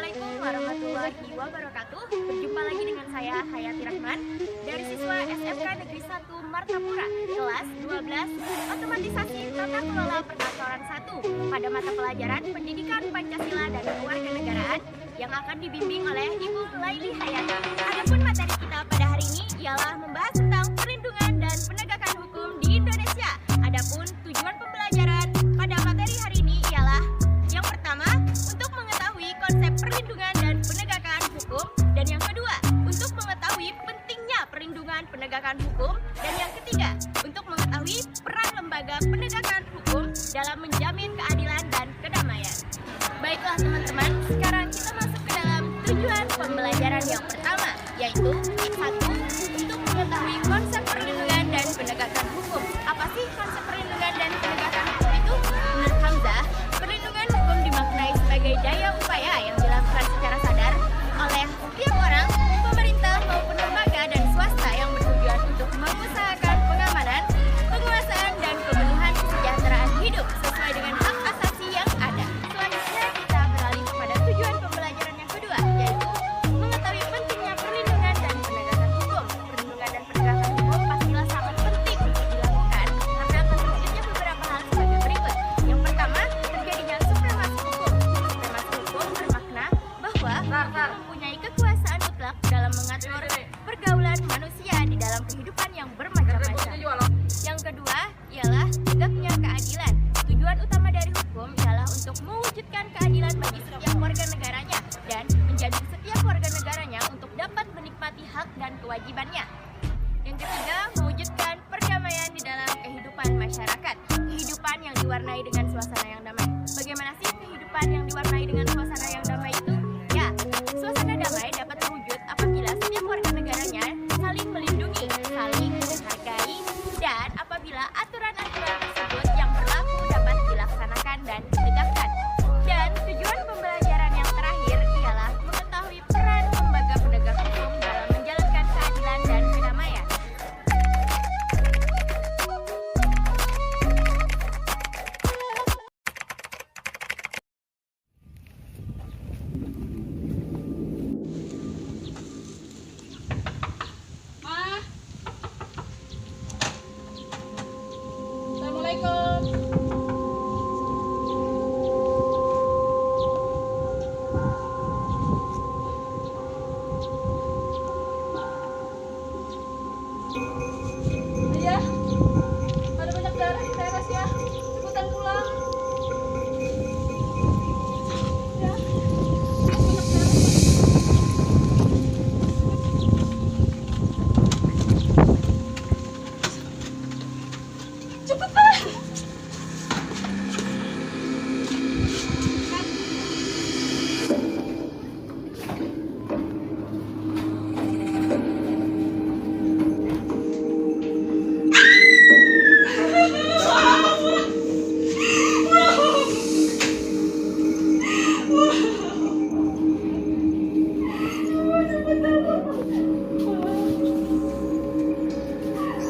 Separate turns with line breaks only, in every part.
Assalamualaikum warahmatullahi wabarakatuh. Berjumpa lagi dengan saya Hayati Rahman dari siswa SMK Negeri 1 Martapura, kelas 12 Otomatisasi Tata Kelola Perkantoran 1 pada mata pelajaran Pendidikan Pancasila dan Kewarganegaraan yang akan dibimbing oleh Ibu Laili Hayati. Adapun materi kita pada hari ini ialah membahas tentang perlindungan dan penegakan hukum di Indonesia. Adapun tujuan pembelajaran pada materi hari ini ialah yang pertama, untuk mengetahui konsep perlindungan dan penegakan hukum, dan yang kedua, untuk mengetahui pentingnya perlindungan penegakan hukum, dan yang ketiga, untuk mengetahui peran lembaga penegakan hukum dalam menjamin keadilan dan kedamaian. Baiklah teman-teman, sekarang kita masuk ke dalam tujuan pembelajaran yang pertama, yaitu satu, untuk mengetahui konsep perlindungan dan penegakan hukum. Apa sih konsep perlindungan dan penegakan hukum itu? Menurut Hamzah, perlindungan hukum dimaknai sebagai daya upaya yang dilakukan secara sadar oleh setiap orang, pemerintah maupun lembaga dan swasta yang bertujuan untuk mengusahakan pengamanan, penguasaan, dan pemenuhan kesejahteraan hidup sesuai dengan hak asasi yang ada. Selanjutnya kita beralih kepada tujuan pembelajaran yang kedua, yaitu mengetahui pentingnya perlindungan dan penegakan hukum. Perlindungan dan penegakan hukum pastilah sangat penting untuk dilakukan karena akan terjadinya beberapa hal sebagai berikut. Yang pertama, terjadinya supremasi hukum. Supremasi hukum bermakna bahwa hukum mempunyai kekuasaan mutlak dalam mengatur pergaulan manusia di dalam kehidupan yang bermacam-macam. Yang kedua ialah tegaknya keadilan. Tujuan utama dari hukum ialah untuk mewujudkan keadilan bagi setiap warga negaranya dan menjamin setiap warga negaranya untuk dapat menikmati hak dan kewajibannya. Yang ketiga, mewujudkan perdamaian di dalam kehidupan masyarakat. Kehidupan yang diwarnai dengan suasana yang damai. Bagaimana sih kehidupan yang diwarnai dengan suasana yang damai itu? Ya, suasana damai dapat terwujud apabila setiap warga negaranya saling melindungi, saling menghargai, dan apabila aturan-aturan tersebut yang berlaku dapat dilaksanakan dan ditegakkan. Dan tujuan pembelajaran yang terakhir ialah mengetahui peran lembaga penegak hukum dalam menjalankan keadilan dan kedamaian.
Assalamualaikum. Ayah, ada banyak darah di teras ya. Cepetan pulang. Ya, banyak darah. Cepetan.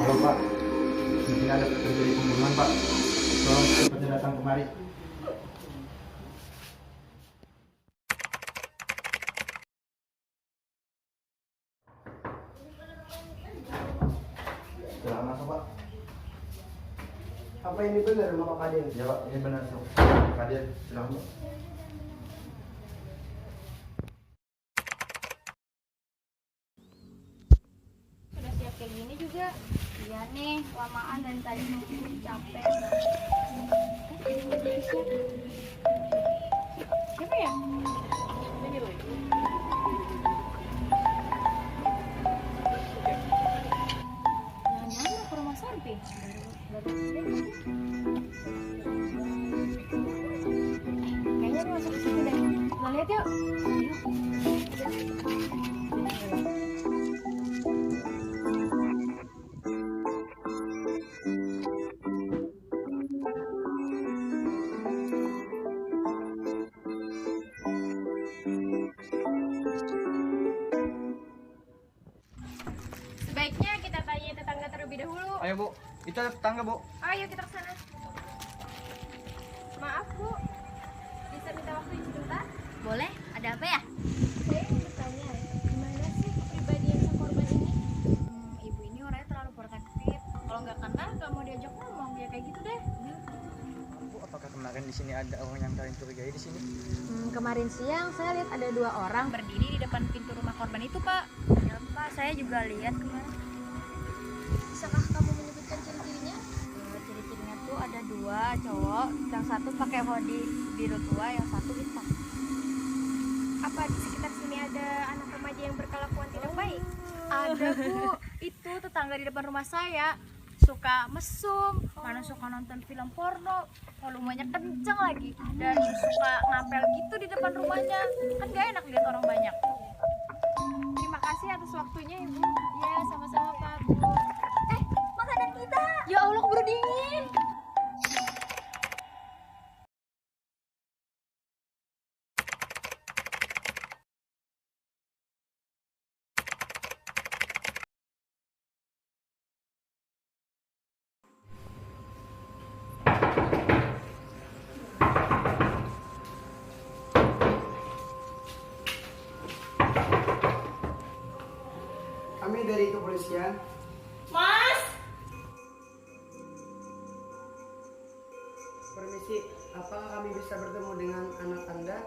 Halo Pak, di sini ada terjadi pembunuhan Pak. Tolong cepatnya datang kemari. Silahkan masuk Pak.
Apa ini benar rumah Pak Kadin?
Ya Pak, ini benar Pak. Kadir, silahkan Pak.
Sudah siap kayak gini juga? Iya nih, lamaan dan tadi nunggu capek. Siapa ya? Ini loh. Jangan-jangan mau ke rumah Sorbi? Kayaknya dia masuk ke situ deh. Kita lihat yuk. Ayo. Sebaiknya kita tanya tetangga terlebih dahulu.
Ayo Bu, itu ada tetangga Bu.
Ayo kita ke sana. Maaf Bu, bisa minta waktu sebentar? Boleh, ada Ada apa ya?
Saya ingin bertanya, gimana sih kepribadian sang korban ini?
Ibu ini orangnya terlalu protektif. Kalau nggak kenal, nggak mau diajak ngomong. Ya kayak gitu deh.
Bu, apakah kemarin di sini ada orang yang kalian curigai di sini?
Kemarin siang saya lihat ada 2 orang.
Berdiri di depan pintu rumah korban itu, Pak. Ya, Pak. Saya juga lihat kemarin.
Bisakah kamu menyebutkan ciri-cirinya?
Ciri-cirinya tuh ada 2 cowok. Yang satu pakai hoodie biru tua, yang satu hitam.
Apa di sekitar sini ada anak remaja yang berkelakuan tidak baik?
Ada, Bu. Itu tetangga di depan rumah saya. Suka mesum, mana suka nonton film porno, volumenya kenceng lagi, dan suka ngapel gitu di depan rumahnya. Kan gak enak lihat orang banyak.
Terima kasih atas waktunya Ibu.
Ya, sama-sama, Pak, Bu. Makanan kita.
Ya Allah, keburu dingin.
Kami dari kepolisian.
Mas!
Permisi, apakah kami bisa bertemu dengan anak Anda?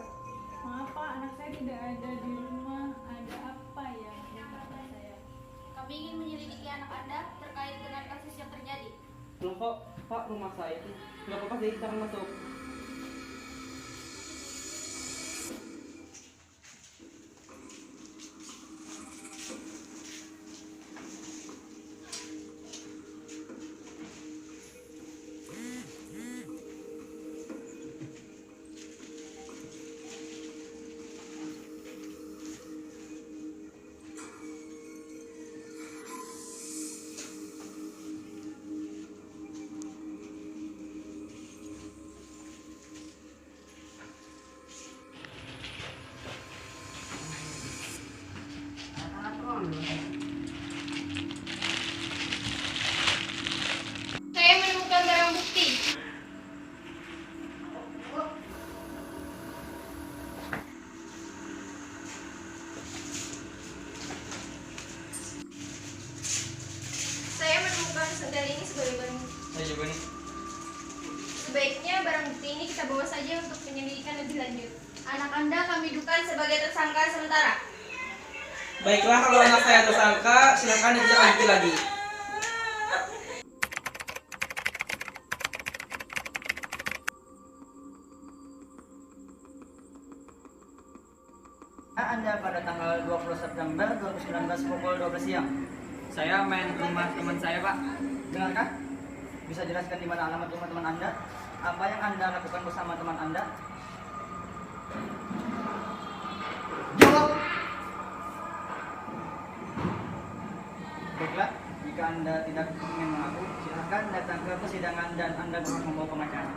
Maaf Pak, anak saya tidak ada di rumah. Ada apa ya dengan anak saya?
Kami ingin menyelidiki anak Anda terkait dengan kasus yang terjadi.
Loh kok, Pak, rumah saya itu nggak apa-apa sih, kita masuk.
Saya menemukan barang bukti. Saya menemukan sendal ini sebagai barang bukti.
Saya juga nih.
Sebaiknya barang bukti ini kita bawa saja untuk penyelidikan lebih lanjut. Anak Anda kami dukan sebagai tersangka sementara.
Baiklah, kalau anak saya tersangka, silakan ditindak lanjuti lagi.
Anda pada tanggal 20 September 2019 pukul 12 siang.
Saya main ke rumah teman saya, Pak.
Benarkah? Bisa jelaskan di mana alamat rumah teman Anda? Apa yang Anda lakukan bersama teman Anda?
Jawab!
Baiklah, jika Anda tidak ingin mengaku, silakan datang ke persidangan dan Anda berhak membawa pengacara.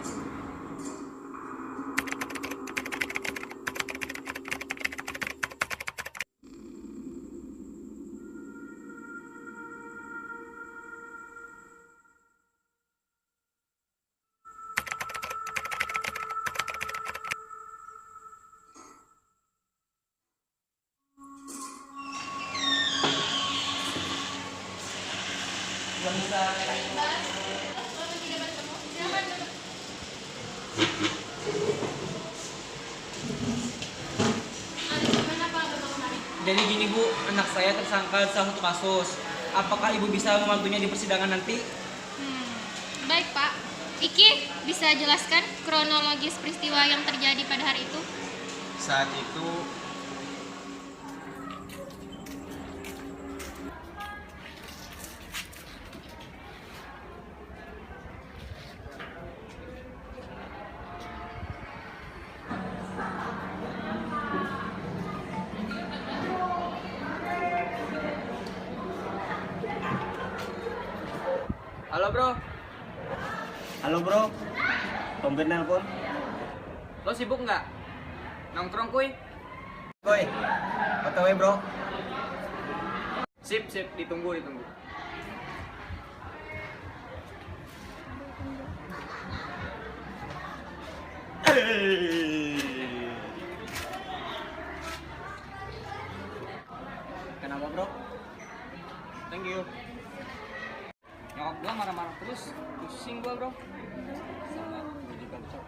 Jadi gini Bu, anak saya tersangka salah satu kasus. Apakah Ibu bisa membantunya di persidangan nanti?
Baik Pak, Iki bisa jelaskan kronologis peristiwa yang terjadi pada hari itu?
Saat itu
Halo bro,
Halo bro, Tombir nelpon.
lo sibuk nggak? Nongkrong kuy?
Koi, OTW bro.
Sip, ditunggu.
Kenapa bro?
Thank you.
Nyokap gua marah-marah terus, pusing gua bro. Sama gua juga bro.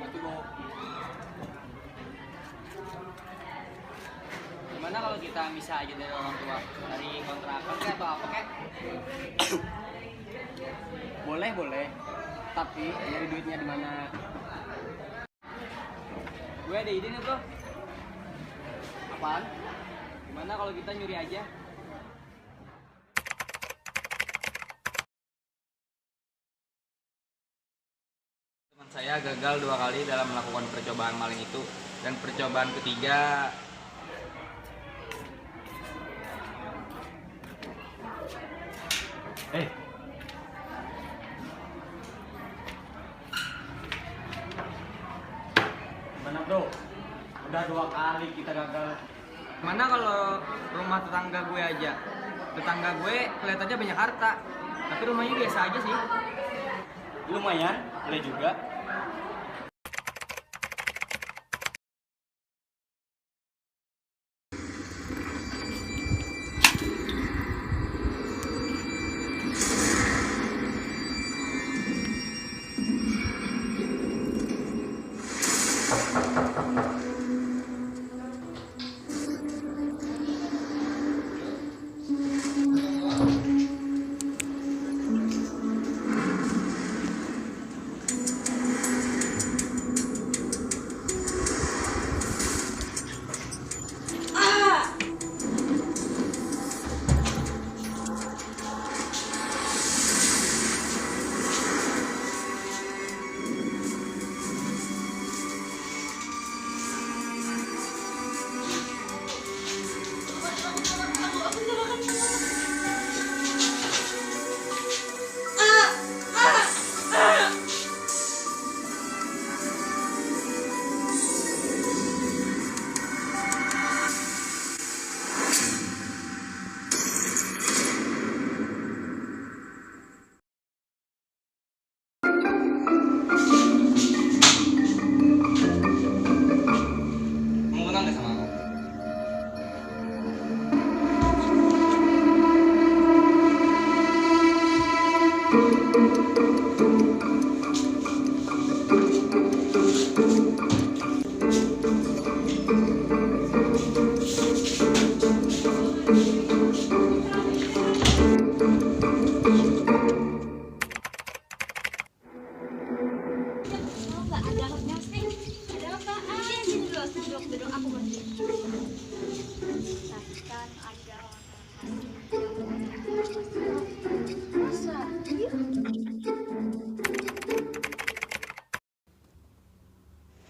Berarti mau. Gimana kalau kita bisa aja dari orang tua, dari kontrakan kayak atau apa kayak?
Boleh. Tapi nyari duitnya di mana?
Gue ada ide nih bro.
Apaan?
Gimana kalau kita nyuri aja? Teman saya gagal 2 kali dalam melakukan percobaan maling itu, dan percobaan ketiga
Gimana bro? Udah 2 kali kita gagal.
mana kalau rumah tetangga gue aja. Tetangga gue kelihatannya banyak harta, tapi rumahnya biasa aja sih.
Lumayan, boleh juga.
Mau kenal nggak sama aku?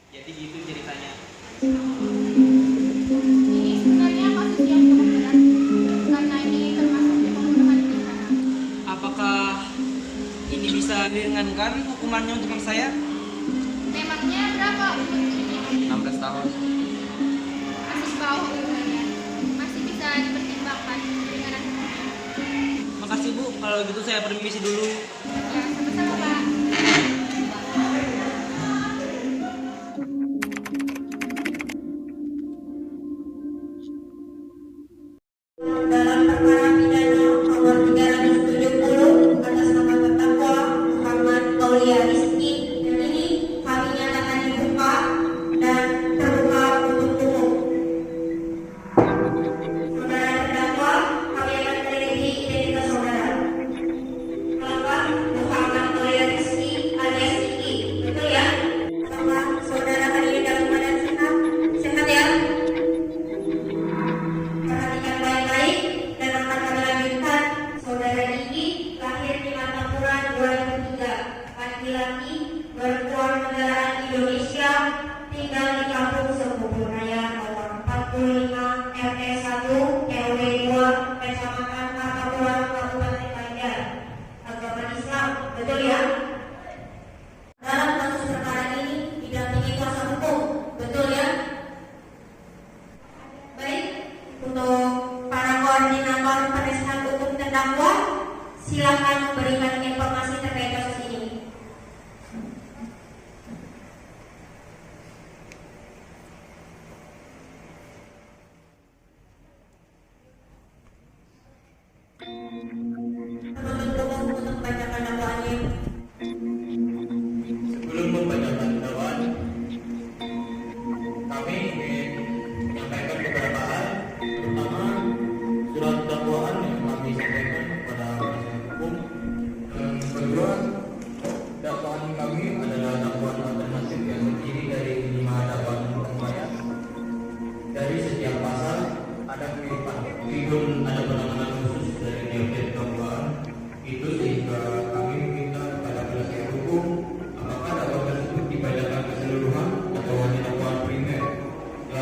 Jadi gitu ceritanya.
Ini sebenarnya kasus yang cukup berat karena ini termasuk pembunuhan berencana.
Apakah ini bisa diringankan hukumannya untuk anak saya?
Memangnya berapa umurnya?
16 tahun.
Masih di bawah umurnya. Masih bisa dipertimbangkan dengan hukumnya.
Makasih Bu, kalau gitu saya permisi dulu.
Ya, sama-sama Pak.
Dalam perkara pidana nomor 370 atas nama terdakwa Muhammad Aulia Rizky ini kami nyatakan dibuka dan terbuka untuk umum. Saudara terdakwa, kami akan teliti identitas saudara. Nama Muhammad Aulia Rizky alias Iki, betul ya? Nama saudara hari ini dalam keadaan sehat, sehat ya? Perhatikan baik-baik dan akan kami lanjutkan. Saudara Diki lahir di Martapura 2003, laki-laki, berkewarganegaraan Indonesia, tinggal di Kampung Sepupu Raya nomor 45 RT 1 RW 2 Kecamatan Martapura Kabupaten Banjar. Agama Islam, betul ya? Dalam kasus perkara ini didampingi kuasa hukum, betul ya? Baik, untuk para koordinator penasihat hukum terdakwa, silakan memberikan informasi terkait kasus ini.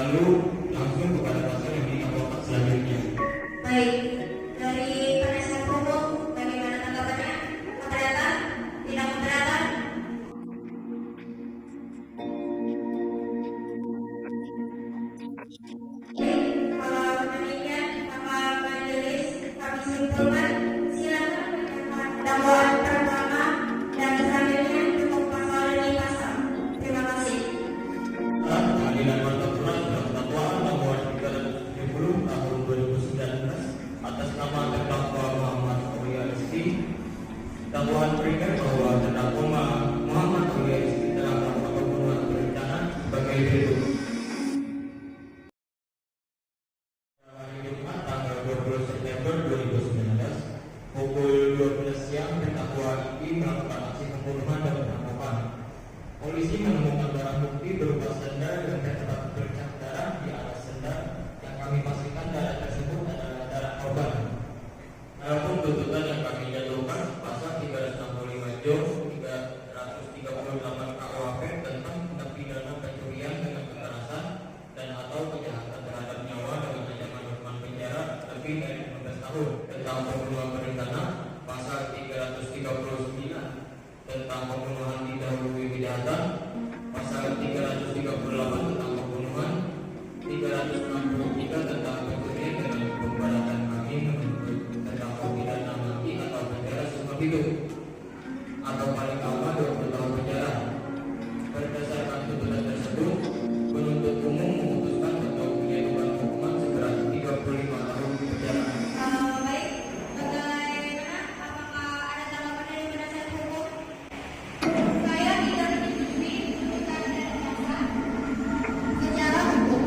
lalu langsung kepada pasal yang dilaporkan selanjutnya.
Baik, dari penasihat hukum bagaimana tanggapannya? Keberatan? Tidak keberatan? Baik, kalau demikian maka majelis kami simpulkan silakan mendengarkan dakwaan pertama dan selanjutnya untuk pasal demi pasal. Terima kasih.
Pengadilan Martapura dalam dakwaan nomor 370 tahun 2019 atas nama terdakwa Muhammad Aulia Rizky. Dakwaan berikan bahwa terdakwa Muhammad Aulia Rizky telah melakukan pembunuhan berencana sebagai berikut. Hari Jumat tanggal 20 September 2019 pukul 12 siang terdakwa Rizky melakukan aksi pembunuhan dan perampokan. Polisi menemukan barang bukti berupa sendal yang terdapat bercak darah di atas sendal yang kami pastikan darah tersebut adalah darah korban. Adapun tuntutan yang kami jatuhkan pasal 365 J 338 KUHP tentang tindak pidana pencurian dengan kekerasan dan atau kejahatan terhadap nyawa dengan ancaman hukuman penjara lebih dari 15 tahun, tentang pembunuhan berencana pasal 339 tentang pembunuhan didahului kejahatan, pasal 338 tentang pembunuhan, 363 tentang pencurian dengan pemberatan kami menuntut terdakwa pidana mati atau penjara seumur hidup atau paling lama 20 tahun penjara. Berdasarkan tuntutan tersebut, penuntut umum memutuskan untuk menjatuhkan hukuman seberat 35 tahun penjara.
Baik, bagaimana? Apakah ada tanggapan dari penasihat hukum? Saya tidak menyetujui tuntutan dan jaksa. Secara hukum,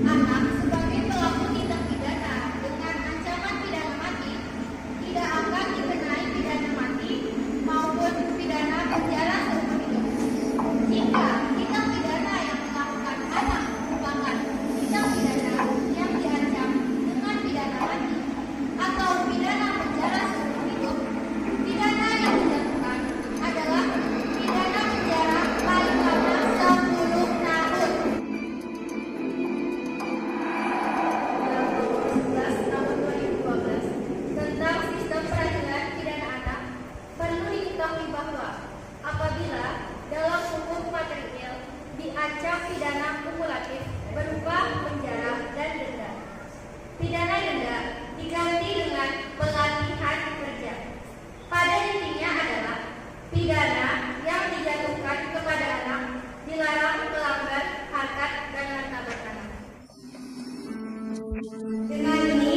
anak sebagai pelaku tindak pidana dengan ancaman pidana mati tidak akan dikenai pidana mati maupun pidana penjara seumur hidup. Jika tindak pidana yang melakukan anak merupakan tindak pidana yang diancam dengan pidana mati atau pidana penjara seumur hidup, pidana yang dijatuhkan adalah pidana penjara paling lama 10 tahun. Undang-Undang 11 Tahun 2012 tentang Sistem Peradilan Pidana Anak perlu diketahui bahwa apabila dalam hukum material diancam pidana kumulatif berupa penjara dan denda, pidana denda diganti dengan pelatihan kerja. Pada intinya adalah pidana yang dijatuhkan kepada anak dilarang melanggar harkat dan martabat anak. Dengan ini,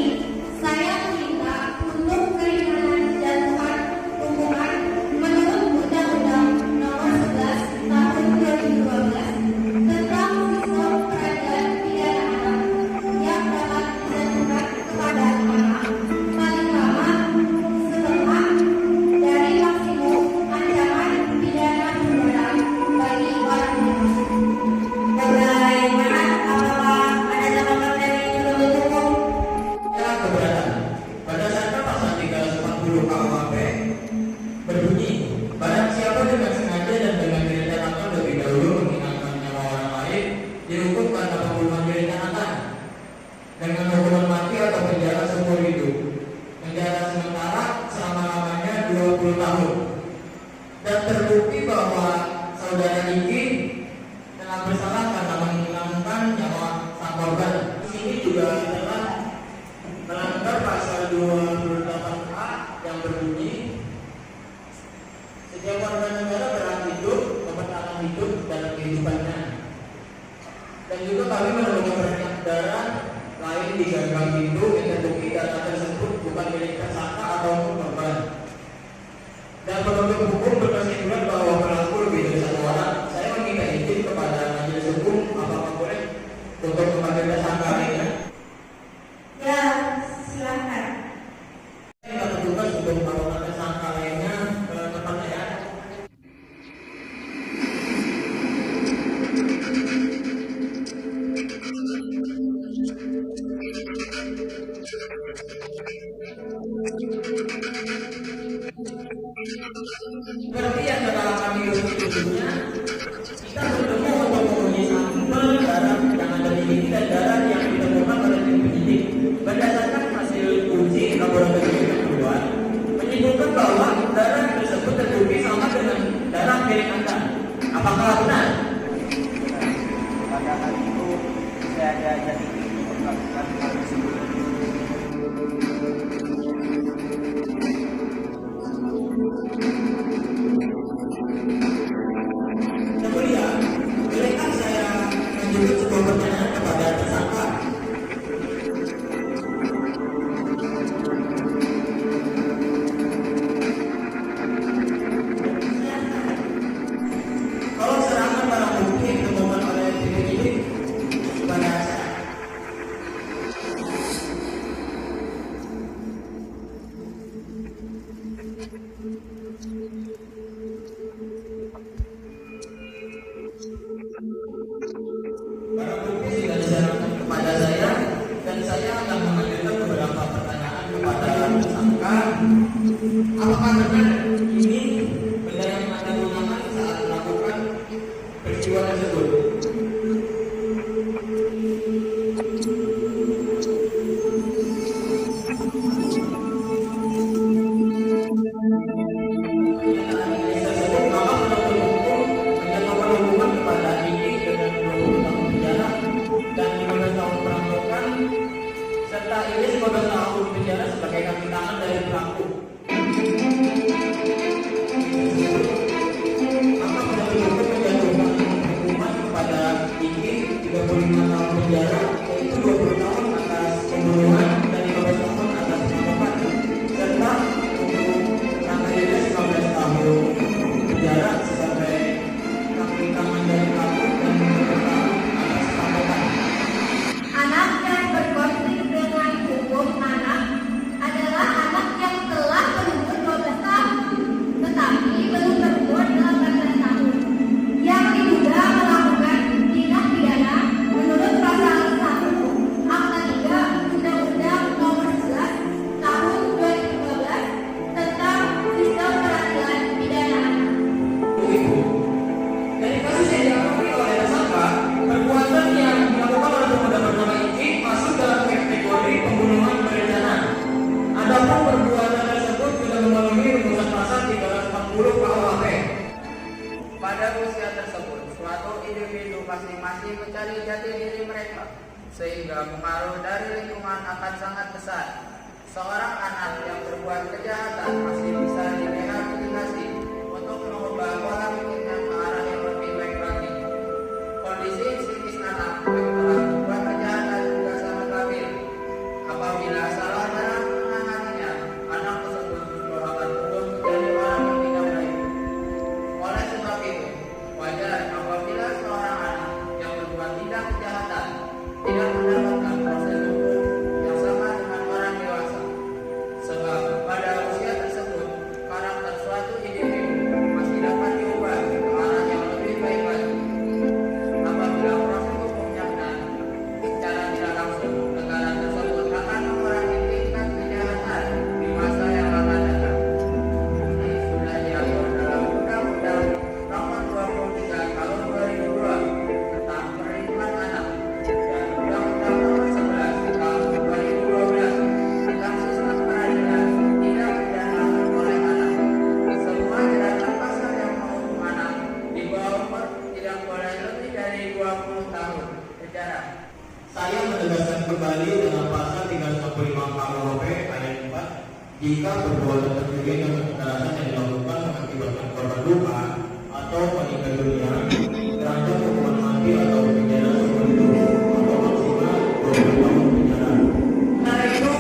saya meminta untuk keringanan jatuhan hukuman menurut Undang-Undang Nomor 11 Tahun 2012 tentang Sistem Peradilan Pidana Anak yang dapat dijatuhkan kepada anak paling lama setelah dari maksimum ancaman pidana penjara bagi orang bebas. Bagaimana? Apakah ada tanggapan dari penuntut hukum?
Ya, keberatan. Berdasarkan pasal 340 KUHP berbunyi, barang siapa dengan sengaja dan dengan direncanakan lebih dahulu menghilangkan nyawa orang lain dihukum karena pembunuhan direncanakan dengan hukuman mati atau penjara seumur hidup, penjara sementara selama-lamanya 20 tahun. Dan terbukti bahwa saudara Iki telah bersalah karena menghilangkan nyawa sang korban. Di sini juga telah melanggar pasal 28A yang berbunyi setiap warga negara berhak hidup, mempertahankan hidup dalam kehidupannya. Dan juga kami menemukan banyak darah lain di gagang pintu yang terbukti darah tersebut bukan milik tersangka atau korban. Dan penuntut hukum berkesimpulan bahwa pelaku lebih dari satu orang. Saya meminta izin kepada majelis hukum apakah boleh untuk memanggil tersangka lainnya.
Ya, silakan.
Saya minta petugas untuk melakukan tersangka lainnya ke tempat saya. Seperti yang telah kami sebelumnya, kita bertemu untuk menguji sampel darah yang ada di diri dan
saya ada jadi untuk melakukan hal tersebut.
Yang mulia, bolehkah saya menjawab sebuah pertanyaan kepada tersangka? Kalau serangan barang bukti yang ditemukan oleh penyidik kepada saya. Barang bukti sudah diserahkan kepada saya dan saya akan mengajukan beberapa pertanyaan kepada tersangka. Apakah benar ini benda yang Anda gunakan saat melakukan peristiwa tersebut? Serta ini 15 tahun penjara sebagai kaki tangan dari pelaku. Maka penasihat hukum menjatuhkan hukuman kepada Iki 35 tahun penjara, yaitu 20 tahun atas pembunuhan dan 15 tahun atas perampokan, serta untuk Nakayuda 15 tahun penjara sebagai kaki tangan dari pelaku dan 15 tahun atas perampokan.
Anak yang berkonflik dengan hukum anak adalah anak yang telah berumur 12 tahun, tetapi belum berumur 18 tahun, yang diduga melakukan tindak pidana menurut pasal 1 Akta 3 Undang-Undang Nomor 11 Tahun 2012 tentang Sistem Peradilan Pidana Anak.
Ibu, dari kasus yang dialami oleh tersangka, perbuatan yang dilakukan oleh pemuda bernama Iki masuk dalam kategori pembunuhan berencana. Adapun perbuatan tersebut sudah memenuhi rumusan pasal 340 KUHP.
Pada usia tersebut, suatu individu masing-masing mencari jati diri mereka, sehingga pengaruh dari lingkungan akan sangat besar. Seorang anak yang berbuat kejahatan masih bisa direhabilitasi untuk mengubah pola pikirnya ke arah yang lebih baik lagi. Kondisi psikis anak yang telah berbuat kejahatan juga sangat labil. Apabila salah dalam menanganinya, anak tersebut justru akan tumbuh menjadi orang yang tidak baik. Oleh sebab itu, wajar apabila seorang anak yang berbuat tindak kejahatan tidak mendapatkan proses hukum yang sama dengan orang dewasa. Sebab pada usia tersebut, karakter suatu individu masih dapat diubah ke arah yang lebih baik lagi. Apabila proses hukumnya benar, secara tidak langsung, negara tersebut akan mengurangi tingkat kejahatan di masa yang akan datang. Ini sudah diatur dalam Undang-Undang Nomor 23 Tahun 2002 tentang Perlindungan Anak dan Undang-Undang Nomor 11 Tahun 2012 tentang Sistem Peradilan Tindak Pidana oleh Anak. Semua jeratan pasal yang menghukum anak di bawah umur tidak boleh lebih dari 20 tahun penjara.
Saya menegaskan kembali dalam pasal 345 KUHP ayat 4, jika perbuatan tercuri dengan kekerasan yang dilakukan mengakibatkan korban luka atau meninggal dunia, terancam hukuman mati atau penjara seumur hidup atau maksimal 20 tahun penjara. Karena itu,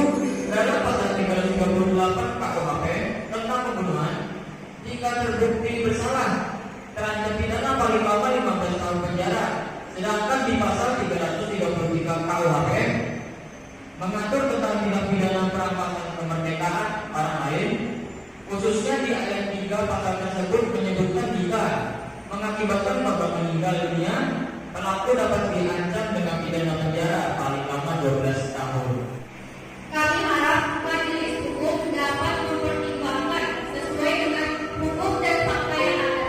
dalam pasal 338 KUHP tentang pembunuhan, jika terbukti bersalah, terancam pidana paling lama 15 tahun penjara. Sedangkan di pasal 333 KUHP mengatur tentang tindak pidana perampasan kemerdekaan orang lain, khususnya di ayat 3 pasal tersebut menyebutkan jika mengakibatkan korban meninggal dunia, pelaku dapat diancam dengan pidana penjara paling lama 12 tahun.
Kami harap majelis hukum dapat mempertimbangkan sesuai dengan hukum dan fakta yang ada,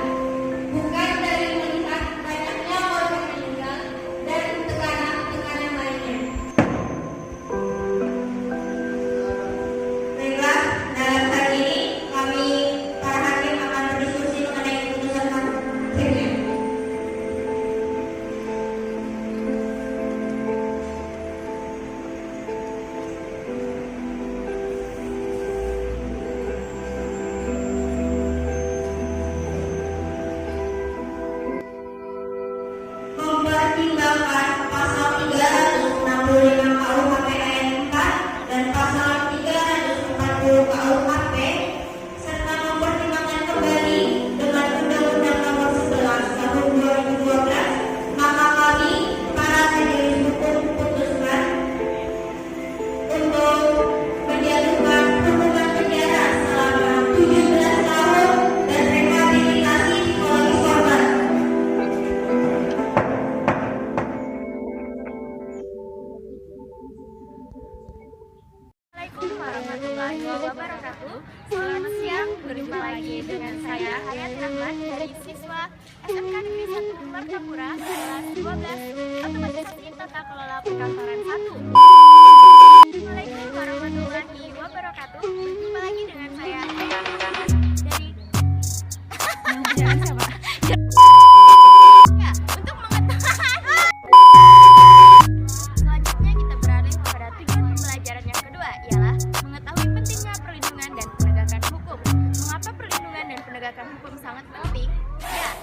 bukan dari melihat banyaknya korban meninggal dan tekanan-tekanan lainnya. Baiklah, dalam hal ini kami para hakim akan berdiskusi mengenai keputusan hakimnya.
Tata Kelola Perkantoran 1. Assalamualaikum warahmatullahi wabarakatuh. Berjumpa lagi dengan saya dari Ya, untuk mengetahui selanjutnya kita beralih kepada tujuan pembelajaran yang kedua, ialah mengetahui pentingnya perlindungan dan penegakan hukum. Mengapa perlindungan dan penegakan hukum sangat penting? Ya.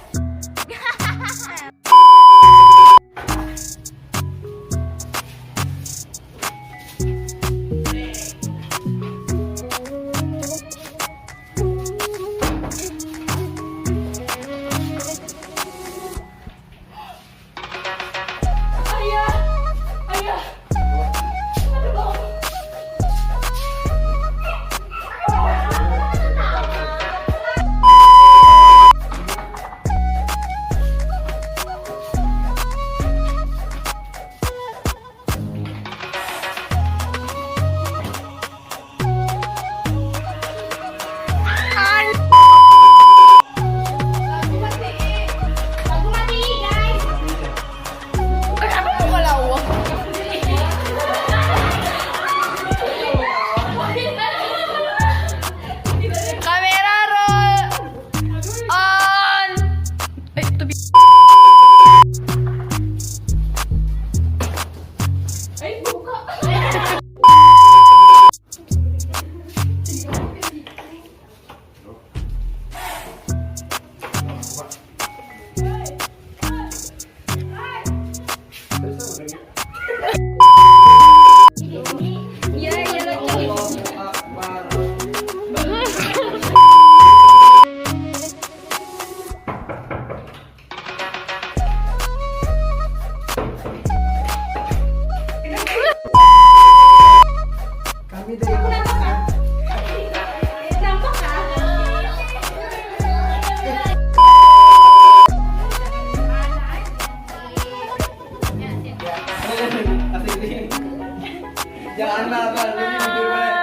Jangan makan, lebih jujur banget.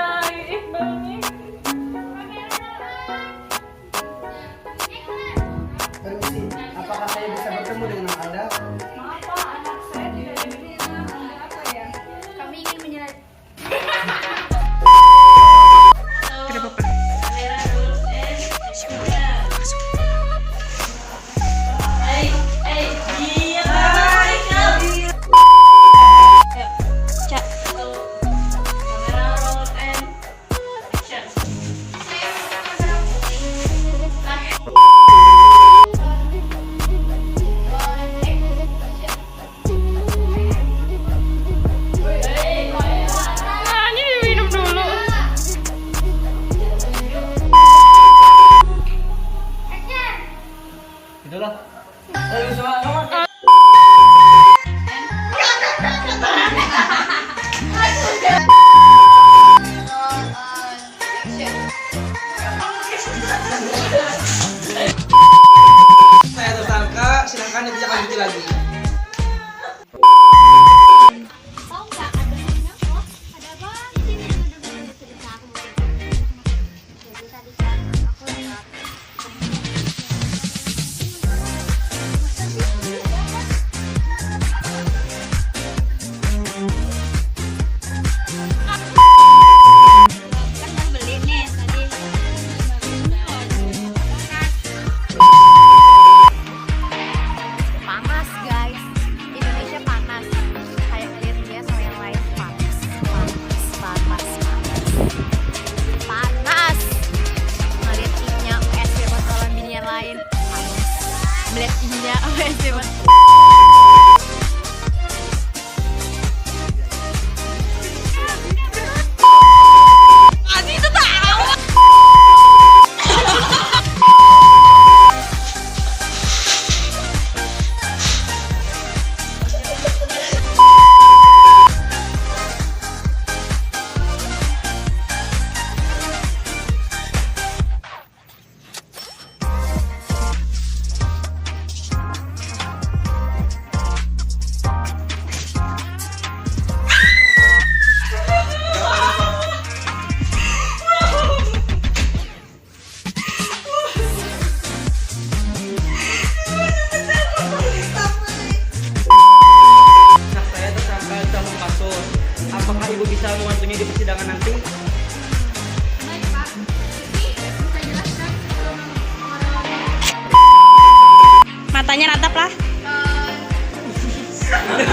Permisi, apakah saya bisa bertemu dengan Anda?
Maaf Pak, anak saya tidak ada di dalam. Anda apa ya? Kami ingin menyelesaikan.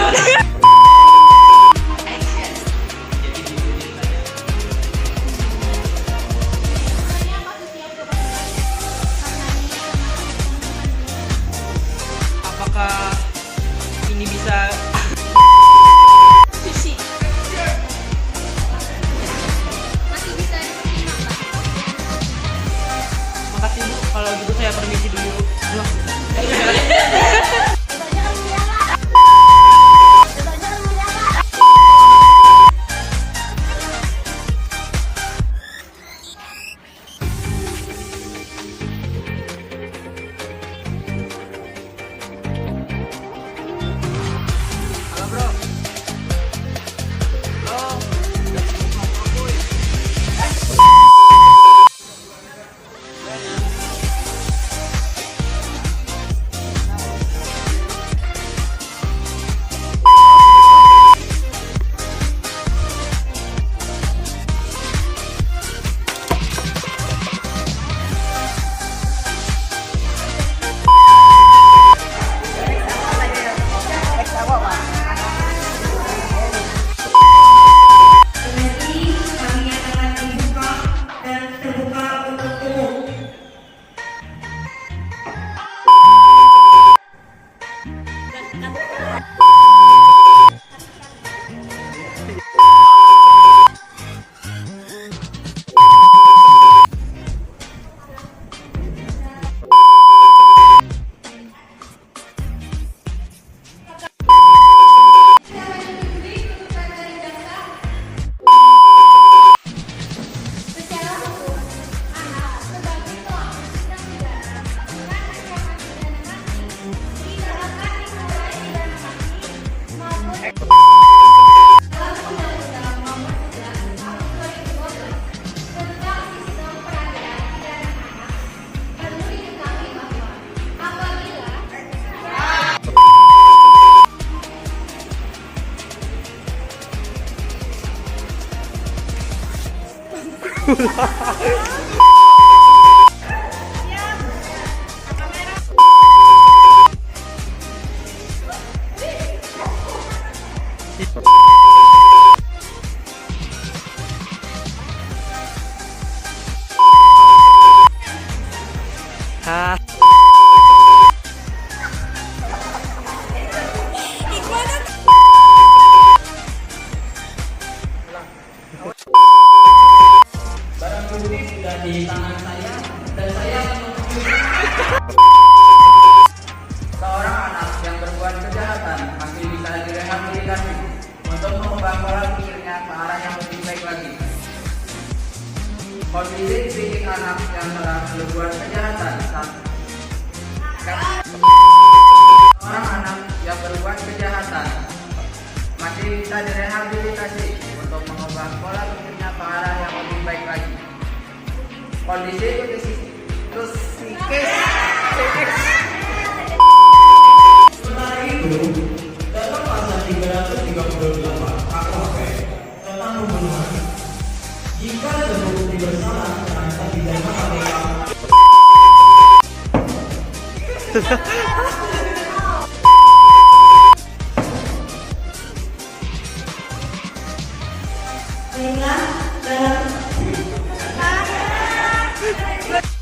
Apakah ini bisa
Masih bisa diterima, Pak.
Makasih Bu, kalau gitu saya permisi dulu. Halo bro. Halo.
Berarti kami nyatakan dibuka dan terbuka untuk umum.
Barang bukti sudah di tangan saya dan saya
Seorang anak yang berbuat kejahatan masih bisa direhabilitasi untuk mengubah pola pikirnya ke arah yang lebih baik lagi. Kondisi fisik anak yang telah berbuat kejahatan Seorang anak yang berbuat kejahatan masih bisa direhabilitasi untuk mengubah pola pikirnya ke arah yang lebih baik lagi. Kondisi psikis
sementara itu dalam pasal 338 KUHP tentang pembunuhan, jika terbukti bersalah terancam pidana KPK.
Baiklah, dalam Baiklah.